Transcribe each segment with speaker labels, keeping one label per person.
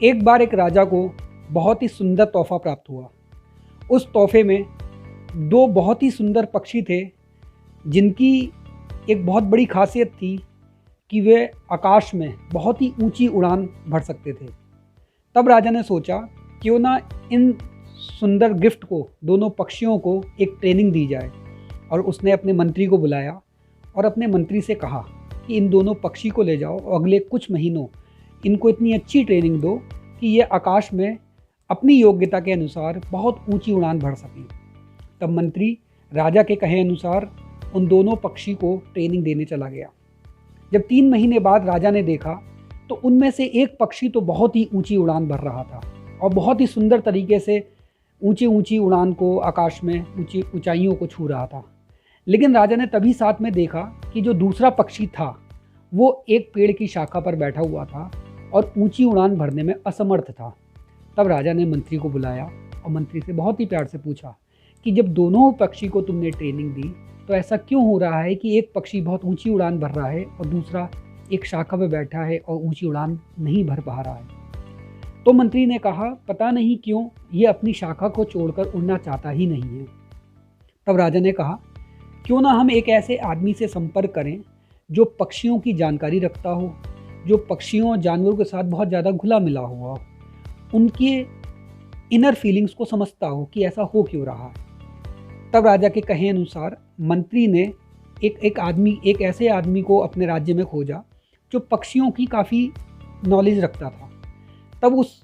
Speaker 1: एक बार एक राजा को बहुत ही सुंदर तोहफा प्राप्त हुआ। उस तोहफे में दो बहुत ही सुंदर पक्षी थे, जिनकी एक बहुत बड़ी खासियत थी कि वे आकाश में बहुत ही ऊंची उड़ान भर सकते थे। तब राजा ने सोचा क्यों ना इन सुंदर गिफ्ट को, दोनों पक्षियों को एक ट्रेनिंग दी जाए। और उसने अपने मंत्री को बुलाया और अपने मंत्री से कहा कि इन दोनों पक्षी को ले जाओ और अगले कुछ महीनों इनको इतनी अच्छी ट्रेनिंग दो कि ये आकाश में अपनी योग्यता के अनुसार बहुत ऊंची उड़ान भर सकें। तब मंत्री राजा के कहे अनुसार उन दोनों पक्षी को ट्रेनिंग देने चला गया। जब 3 महीने बाद राजा ने देखा तो उनमें से एक पक्षी तो बहुत ही ऊंची उड़ान भर रहा था और बहुत ही सुंदर तरीके से ऊंची उड़ान को, आकाश में ऊंची ऊंचाइयों को छू रहा था। लेकिन राजा ने तभी साथ में देखा कि जो दूसरा पक्षी था वो एक पेड़ की शाखा पर बैठा हुआ था और ऊंची उड़ान भरने में असमर्थ था। तब राजा ने मंत्री को बुलाया और मंत्री से बहुत ही प्यार से पूछा कि जब दोनों पक्षी को तुमने ट्रेनिंग दी तो ऐसा क्यों हो रहा है कि एक पक्षी बहुत ऊंची उड़ान भर रहा है और दूसरा एक शाखा पर बैठा है और ऊंची उड़ान नहीं भर पा रहा है। तो मंत्री ने कहा, पता नहीं क्यों ये अपनी शाखा को छोड़कर उड़ना चाहता ही नहीं है। तब राजा ने कहा, क्यों ना हम एक ऐसे आदमी से संपर्क करें जो पक्षियों की जानकारी रखता हो, जो पक्षियों और जानवरों के साथ बहुत ज़्यादा घुला मिला हुआ हो, उनके इनर फीलिंग्स को समझता हो कि ऐसा हो क्यों रहा है। तब राजा के कहे अनुसार मंत्री ने एक ऐसे आदमी को अपने राज्य में खोजा जो पक्षियों की काफ़ी नॉलेज रखता था। तब उस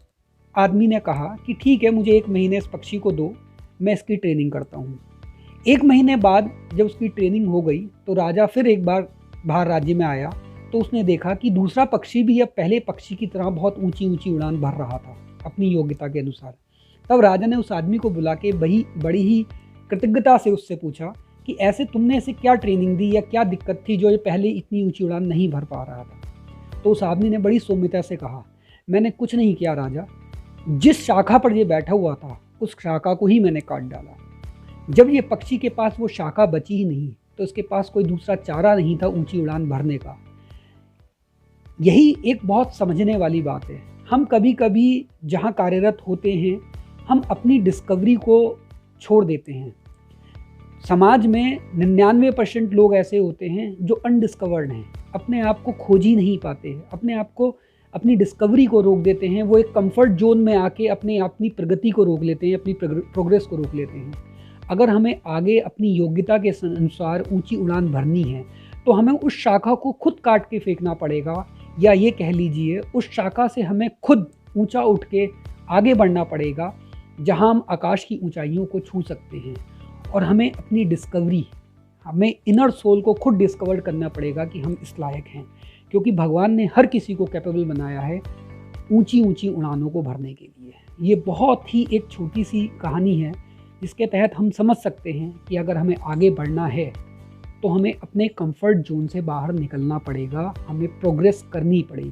Speaker 1: आदमी ने कहा कि ठीक है, मुझे 1 महीने इस पक्षी को दो, मैं इसकी ट्रेनिंग करता हूँ। 1 महीने बाद जब उसकी ट्रेनिंग हो गई तो राजा फिर एक बार बाहर राज्य में आया तो उसने देखा कि दूसरा पक्षी भी अब पहले पक्षी की तरह बहुत ऊंची उड़ान भर रहा था अपनी योग्यता के अनुसार। तब राजा ने उस आदमी को बुला के बड़ी ही कृतज्ञता से उससे पूछा कि ऐसे तुमने इसे क्या ट्रेनिंग दी या क्या दिक्कत थी जो ये पहले इतनी ऊंची उड़ान नहीं भर पा रहा था। तो उस आदमी ने बड़ी सौम्यता से कहा, मैंने कुछ नहीं किया राजा, जिस शाखा पर ये बैठा हुआ था उस शाखा को ही मैंने काट डाला। जब ये पक्षी के पास वो शाखा बची ही नहीं तो उसके पास कोई दूसरा चारा नहीं था ऊंची उड़ान भरने का। यही एक बहुत समझने वाली बात है। हम कभी कभी जहाँ कार्यरत होते हैं हम अपनी डिस्कवरी को छोड़ देते हैं। समाज में 99% लोग ऐसे होते हैं जो अनडिस्कवर्ड हैं, अपने आप को खोज ही नहीं पाते हैं, अपने आप को, अपनी डिस्कवरी को रोक देते हैं। वो एक कंफर्ट जोन में आके अपनी प्रगति को रोक लेते हैं, अपनी प्रोग्रेस को रोक लेते हैं। अगर हमें आगे अपनी योग्यता के अनुसार ऊंची उड़ान भरनी है तो हमें उस शाखा को खुद काट के फेंकना पड़ेगा, या ये कह लीजिए उस शाखा से हमें खुद ऊंचा उठ के आगे बढ़ना पड़ेगा जहां हम आकाश की ऊंचाइयों को छू सकते हैं। और हमें अपनी डिस्कवरी, हमें इनर सोल को खुद डिस्कवर करना पड़ेगा कि हम इस लायक हैं, क्योंकि भगवान ने हर किसी को कैपेबल बनाया है ऊंची उड़ानों को भरने के लिए। ये बहुत ही एक छोटी सी कहानी है जिसके तहत हम समझ सकते हैं कि अगर हमें आगे बढ़ना है तो हमें अपने कंफर्ट जोन से बाहर निकलना पड़ेगा, हमें प्रोग्रेस करनी पड़ेगी।